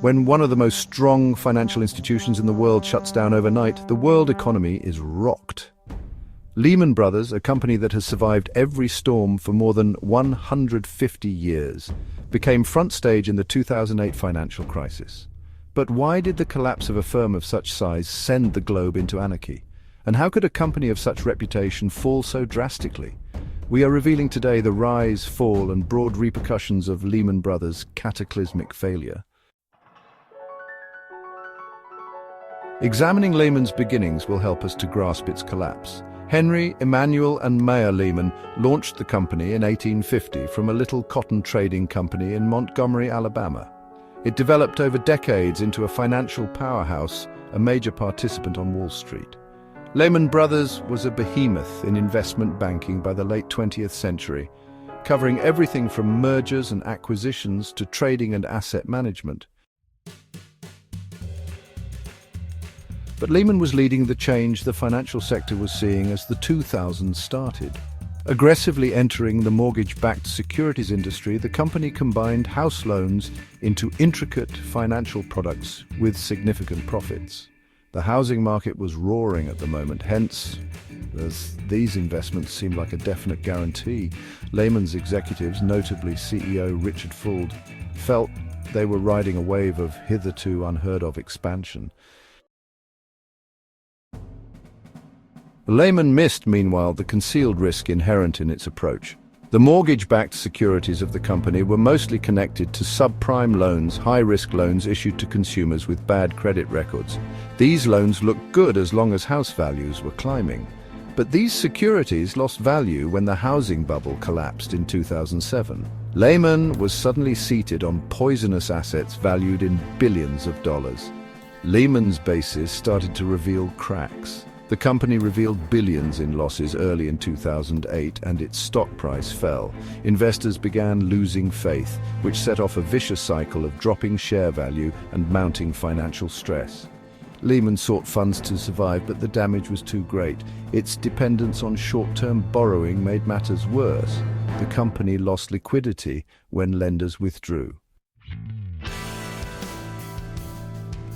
When one of the most strong financial institutions in the world shuts down overnight, the world economy is rocked. Lehman Brothers, a company that has survived every storm for more than 150 years, became front stage in the 2008 financial crisis. But why did the collapse of a firm of such size send the globe into anarchy? And how could a company of such reputation fall so drastically? We are revealing today the rise, fall, and broad repercussions of Lehman Brothers' cataclysmic failure. Examining Lehman's beginnings will help us to grasp its collapse. Henry, Emanuel, and Maya Lehman launched the company in 1850 from a little cotton trading company in Montgomery, Alabama. It developed over decades into a financial powerhouse, a major participant on Wall Street. Lehman Brothers was a behemoth in investment banking by the late 20th century, covering everything from mergers and acquisitions to trading and asset management. But Lehman was leading the change the financial sector was seeing as the 2000s started. Aggressively entering the mortgage-backed securities industry, the company combined house loans into intricate financial products with significant profits. The housing market was roaring at the moment, hence, as these investments seemed like a definite guarantee, Lehman's executives, notably CEO Richard Fuld, felt they were riding a wave of hitherto unheard-of expansion. Lehman missed, meanwhile, the concealed risk inherent in its approach. The mortgage-backed securities of the company were mostly connected to subprime loans, high-risk loans issued to consumers with bad credit records. These loans looked good as long as house values were climbing. But these securities lost value when the housing bubble collapsed in 2007. Lehman was suddenly seated on poisonous assets valued in billions of dollars. Lehman's basis started to reveal cracks. The company revealed billions in losses early in 2008, and its stock price fell. Investors began losing faith, which set off a vicious cycle of dropping share value and mounting financial stress. Lehman sought funds to survive, but the damage was too great. Its dependence on short-term borrowing made matters worse. The company lost liquidity when lenders withdrew.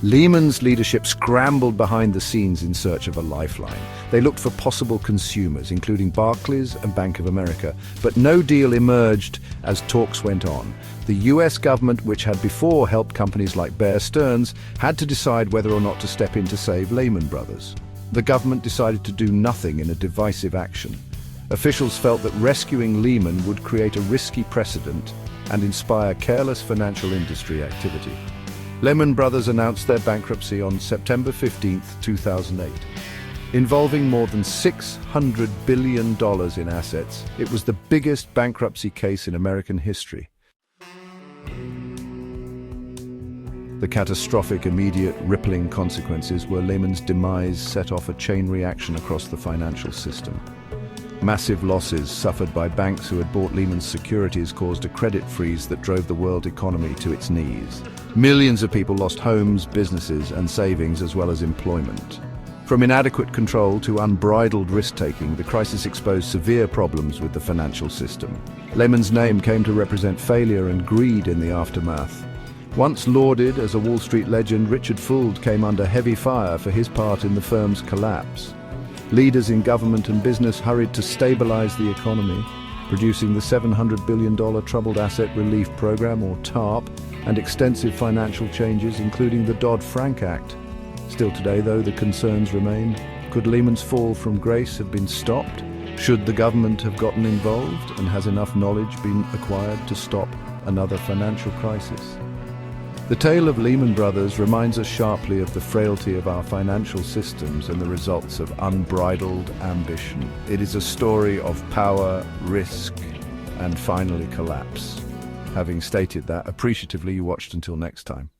Lehman's leadership scrambled behind the scenes in search of a lifeline. They looked for possible consumers, including Barclays and Bank of America, but no deal emerged as talks went on. The US government, which had before helped companies like Bear Stearns, had to decide whether or not to step in to save Lehman Brothers. The government decided to do nothing in a divisive action. Officials felt that rescuing Lehman would create a risky precedent and inspire careless financial industry activity. Lehman Brothers announced their bankruptcy on September 15, 2008. Involving more than $600 billion in assets, it was the biggest bankruptcy case in American history. The catastrophic, immediate, rippling consequences were Lehman's demise set off a chain reaction across the financial system. Massive losses suffered by banks who had bought Lehman's securities caused a credit freeze that drove the world economy to its knees. Millions of people lost homes, businesses, and savings, as well as employment. From inadequate control to unbridled risk-taking, the crisis exposed severe problems with the financial system. Lehman's name came to represent failure and greed in the aftermath. Once lauded as a Wall Street legend, Richard Fuld came under heavy fire for his part in the firm's collapse. Leaders in government and business hurried to stabilize the economy, producing the $700 billion Troubled Asset Relief Program, or TARP, and extensive financial changes, including the Dodd-Frank Act. Still today, though, the concerns remain. Could Lehman's fall from grace have been stopped? Should the government have gotten involved? And has enough knowledge been acquired to stop another financial crisis? The tale of Lehman Brothers reminds us sharply of the frailty of our financial systems and the results of unbridled ambition. It is a story of power, risk, and finally collapse. Having stated that, appreciatively you watched until next time.